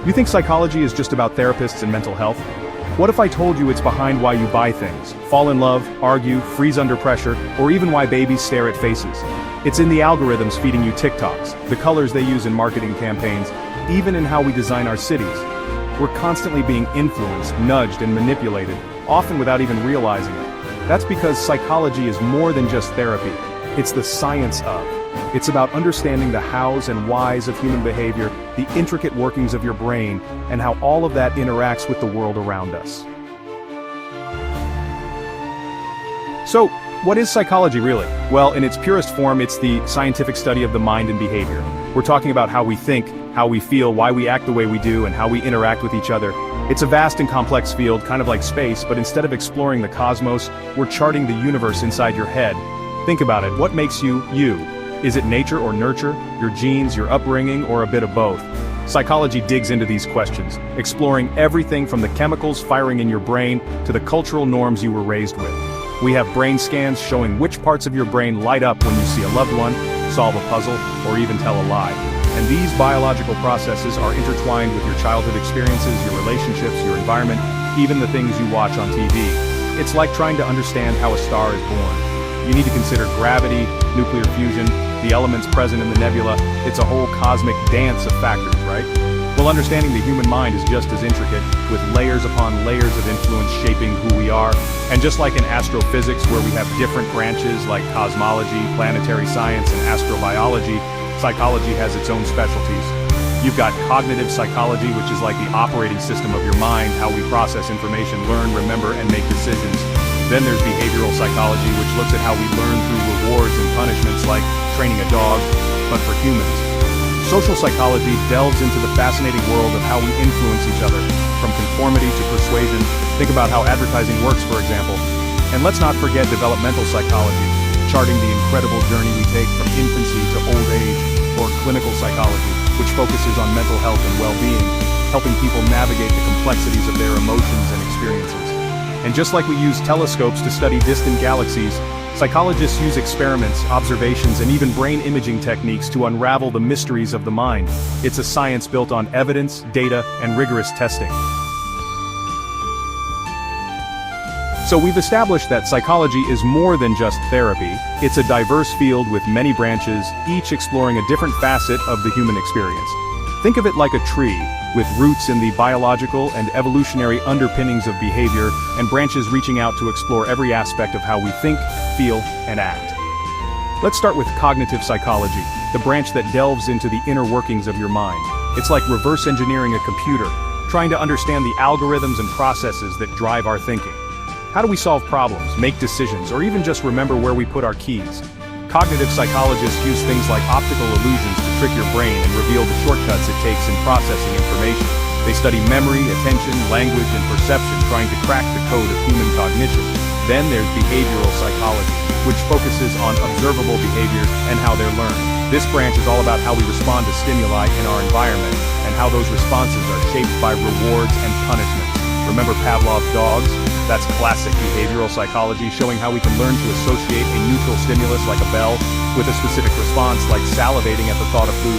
You think psychology is just about therapists and mental health? What if I told you it's behind why you buy things, fall in love, argue, freeze under pressure, or even why babies stare at faces? It's in the algorithms feeding you TikToks, the colors they use in marketing campaigns, even in how we design our cities. We're constantly being influenced, nudged, and manipulated, often without even realizing it. That's because psychology is more than just therapy. It's the science of. It's about understanding the hows and whys of human behavior, the intricate workings of your brain, and how all of that interacts with the world around us. So, what is psychology really? Well, in its purest form, it's the scientific study of the mind and behavior. We're talking about how we think, how we feel, why we act the way we do, and how we interact with each other. It's a vast and complex field, kind of like space, but instead of exploring the cosmos, we're charting the universe inside your head. Think about it, what makes you, you? Is it nature or nurture, your genes, your upbringing, or a bit of both? Psychology digs into these questions, exploring everything from the chemicals firing in your brain to the cultural norms you were raised with. We have brain scans showing which parts of your brain light up when you see a loved one, solve a puzzle, or even tell a lie. And these biological processes are intertwined with your childhood experiences, your relationships, your environment, even the things you watch on TV. It's like trying to understand how a star is born. You need to consider gravity, nuclear fusion, the elements present in the nebula. It's a whole cosmic dance of factors, right? Well, understanding the human mind is just as intricate, with layers upon layers of influence shaping who we are. And just like in astrophysics, where we have different branches like cosmology, planetary science, and astrobiology, psychology has its own specialties. You've got cognitive psychology, which is like the operating system of your mind, how we process information, learn, remember, and make decisions. Then there's behavioral psychology, which looks at how we learn through rewards and punishments, like training a dog, but for humans. Social psychology delves into the fascinating world of how we influence each other, from conformity to persuasion. Think about how advertising works, for example. And let's not forget developmental psychology, charting the incredible journey we take from infancy to old age, or clinical psychology, which focuses on mental health and well-being, helping people navigate the complexities of their emotions and experiences. And just like we use telescopes to study distant galaxies, psychologists use experiments, observations, and even brain imaging techniques to unravel the mysteries of the mind. It's a science built on evidence, data, and rigorous testing. So we've established that psychology is more than just therapy. It's a diverse field with many branches, each exploring a different facet of the human experience. Think of it like a tree, with roots in the biological and evolutionary underpinnings of behavior, and branches reaching out to explore every aspect of how we think, feel, and act. Let's start with cognitive psychology, the branch that delves into the inner workings of your mind. It's like reverse engineering a computer, trying to understand the algorithms and processes that drive our thinking. How do we solve problems, make decisions, or even just remember where we put our keys? Cognitive psychologists use things like optical illusions to trick your brain and reveal the shortcuts it takes in processing information. They study memory, attention, language, and perception, trying to crack the code of human cognition. Then there's behavioral psychology, which focuses on observable behaviors and how they're learned. This branch is all about how we respond to stimuli in our environment, and how those responses are shaped by rewards and punishments. Remember Pavlov's dogs? That's classic behavioral psychology, showing how we can learn to associate a neutral stimulus like a bell with a specific response like salivating at the thought of food.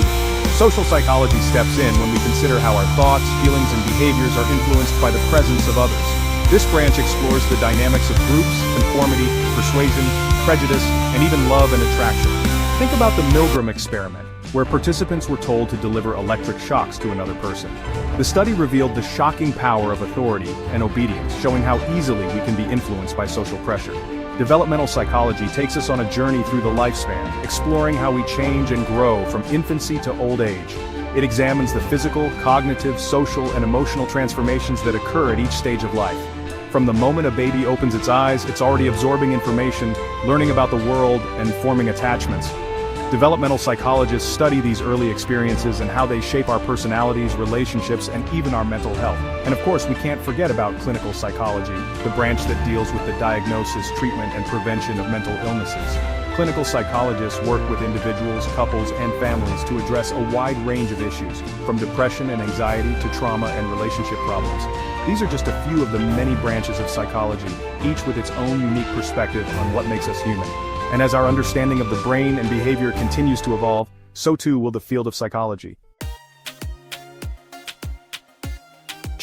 Social psychology steps in when we consider how our thoughts, feelings, and behaviors are influenced by the presence of others. This branch explores the dynamics of groups, conformity, persuasion, prejudice, and even love and attraction. Think about the Milgram experiment, where participants were told to deliver electric shocks to another person. The study revealed the shocking power of authority and obedience, showing how easily we can be influenced by social pressure. Developmental psychology takes us on a journey through the lifespan, exploring how we change and grow from infancy to old age. It examines the physical, cognitive, social, and emotional transformations that occur at each stage of life. From the moment a baby opens its eyes, it's already absorbing information, learning about the world, and forming attachments. Developmental psychologists study these early experiences and how they shape our personalities, relationships, and even our mental health. And of course, we can't forget about clinical psychology, the branch that deals with the diagnosis, treatment, and prevention of mental illnesses. Clinical psychologists work with individuals, couples, and families to address a wide range of issues, from depression and anxiety to trauma and relationship problems. These are just a few of the many branches of psychology, each with its own unique perspective on what makes us human. And as our understanding of the brain and behavior continues to evolve, so too will the field of psychology.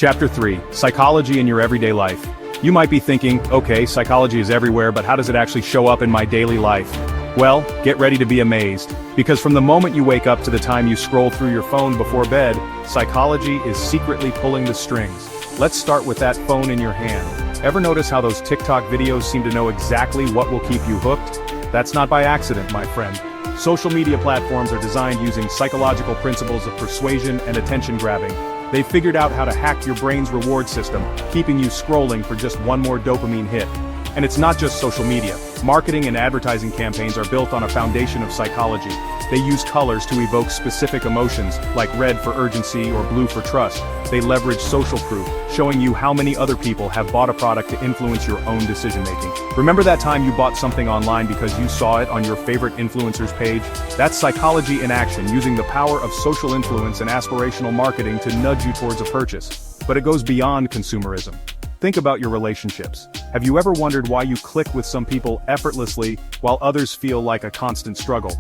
Chapter 3, Psychology in Your Everyday Life. You might be thinking, okay, psychology is everywhere, but how does it actually show up in my daily life? Well, get ready to be amazed, because from the moment you wake up to the time you scroll through your phone before bed, psychology is secretly pulling the strings. Let's start with that phone in your hand. Ever notice how those TikTok videos seem to know exactly what will keep you hooked? That's not by accident, my friend. Social media platforms are designed using psychological principles of persuasion and attention grabbing. They've figured out how to hack your brain's reward system, keeping you scrolling for just one more dopamine hit. And it's not just social media. Marketing and advertising campaigns are built on a foundation of psychology. They use colors to evoke specific emotions, like red for urgency or blue for trust. They leverage social proof, showing you how many other people have bought a product to influence your own decision-making. Remember that time you bought something online because you saw it on your favorite influencer's page? That's psychology in action, using the power of social influence and aspirational marketing to nudge you towards a purchase. But it goes beyond consumerism. Think about your relationships. Have you ever wondered why you click with some people effortlessly while others feel like a constant struggle?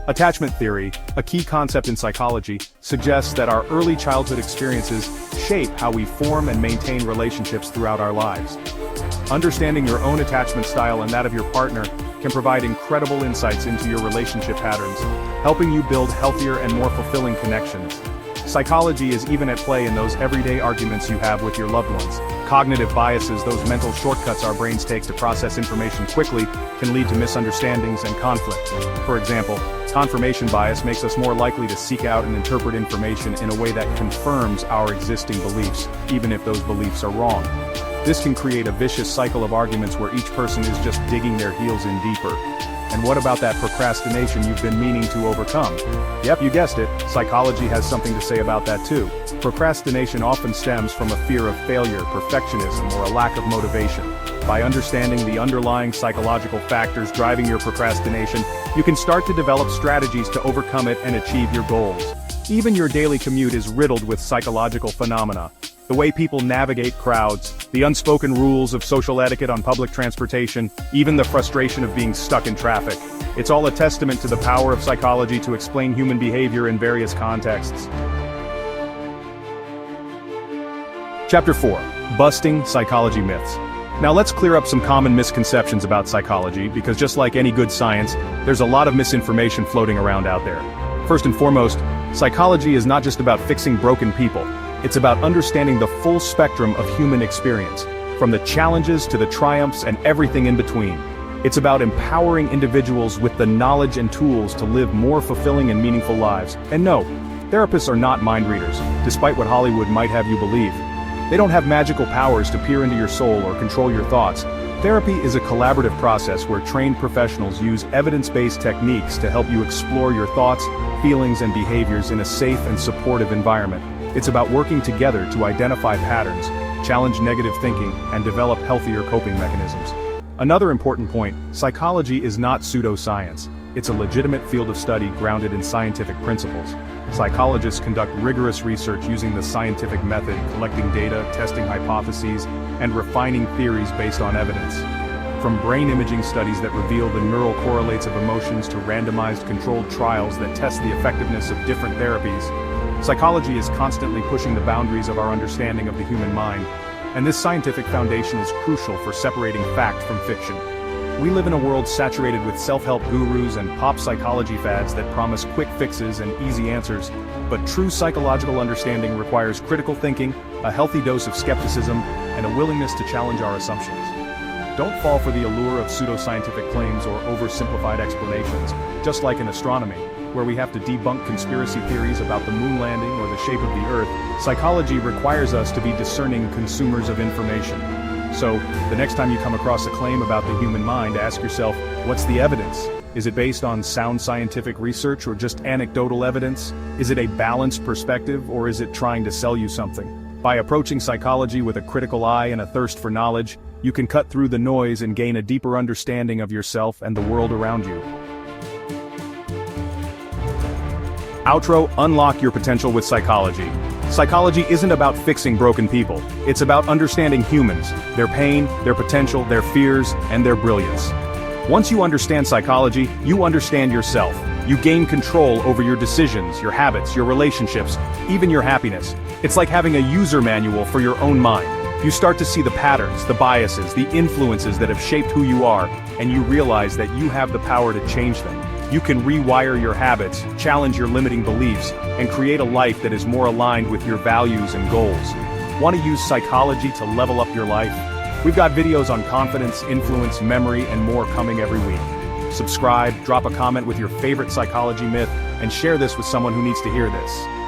Attachment theory, a key concept in psychology, suggests that our early childhood experiences shape how we form and maintain relationships throughout our lives. Understanding your own attachment style and that of your partner can provide incredible insights into your relationship patterns, helping you build healthier and more fulfilling connections. Psychology is even at play in those everyday arguments you have with your loved ones. Cognitive biases, those mental shortcuts our brains take to process information quickly, can lead to misunderstandings and conflict. For example, confirmation bias makes us more likely to seek out and interpret information in a way that confirms our existing beliefs, even if those beliefs are wrong. This can create a vicious cycle of arguments where each person is just digging their heels in deeper. And what about that procrastination you've been meaning to overcome? Yep, you guessed it, psychology has something to say about that too. Procrastination often stems from a fear of failure, perfectionism, or a lack of motivation. By understanding the underlying psychological factors driving your procrastination, you can start to develop strategies to overcome it and achieve your goals. Even your daily commute is riddled with psychological phenomena. The way people navigate crowds, the unspoken rules of social etiquette on public transportation, even the frustration of being stuck in traffic. It's all a testament to the power of psychology to explain human behavior in various contexts. Chapter 4. Busting Psychology Myths. Now let's clear up some common misconceptions about psychology, because just like any good science, there's a lot of misinformation floating around out there. First and foremost, psychology is not just about fixing broken people. It's about understanding the full spectrum of human experience, from the challenges to the triumphs and everything in between. It's about empowering individuals with the knowledge and tools to live more fulfilling and meaningful lives. And no, therapists are not mind readers, despite what Hollywood might have you believe. They don't have magical powers to peer into your soul or control your thoughts. Therapy is a collaborative process where trained professionals use evidence-based techniques to help you explore your thoughts, feelings, and behaviors in a safe and supportive environment. It's about working together to identify patterns, challenge negative thinking, and develop healthier coping mechanisms. Another important point, psychology is not pseudoscience. It's a legitimate field of study grounded in scientific principles. Psychologists conduct rigorous research using the scientific method, collecting data, testing hypotheses, and refining theories based on evidence. From brain imaging studies that reveal the neural correlates of emotions to randomized controlled trials that test the effectiveness of different therapies, psychology is constantly pushing the boundaries of our understanding of the human mind, and this scientific foundation is crucial for separating fact from fiction. We live in a world saturated with self-help gurus and pop psychology fads that promise quick fixes and easy answers, but true psychological understanding requires critical thinking, a healthy dose of skepticism, and a willingness to challenge our assumptions. Don't fall for the allure of pseudoscientific claims or oversimplified explanations, just like in astronomy, where we have to debunk conspiracy theories about the moon landing or the shape of the Earth. Psychology requires us to be discerning consumers of information. So, the next time you come across a claim about the human mind, ask yourself, what's the evidence? Is it based on sound scientific research or just anecdotal evidence? Is it a balanced perspective, or is it trying to sell you something? By approaching psychology with a critical eye and a thirst for knowledge, you can cut through the noise and gain a deeper understanding of yourself and the world around you. Outro: unlock your potential with psychology. Psychology isn't about fixing broken people. It's about understanding humans, their pain, their potential, their fears, and their brilliance. Once you understand psychology, you understand yourself. You gain control over your decisions, your habits, your relationships, even your happiness. It's like having a user manual for your own mind. You start to see the patterns, the biases, the influences that have shaped who you are, and you realize that you have the power to change them. You can rewire your habits, challenge your limiting beliefs, and create a life that is more aligned with your values and goals. Want to use psychology to level up your life? We've got videos on confidence, influence, memory, and more coming every week. Subscribe, drop a comment with your favorite psychology myth, and share this with someone who needs to hear this.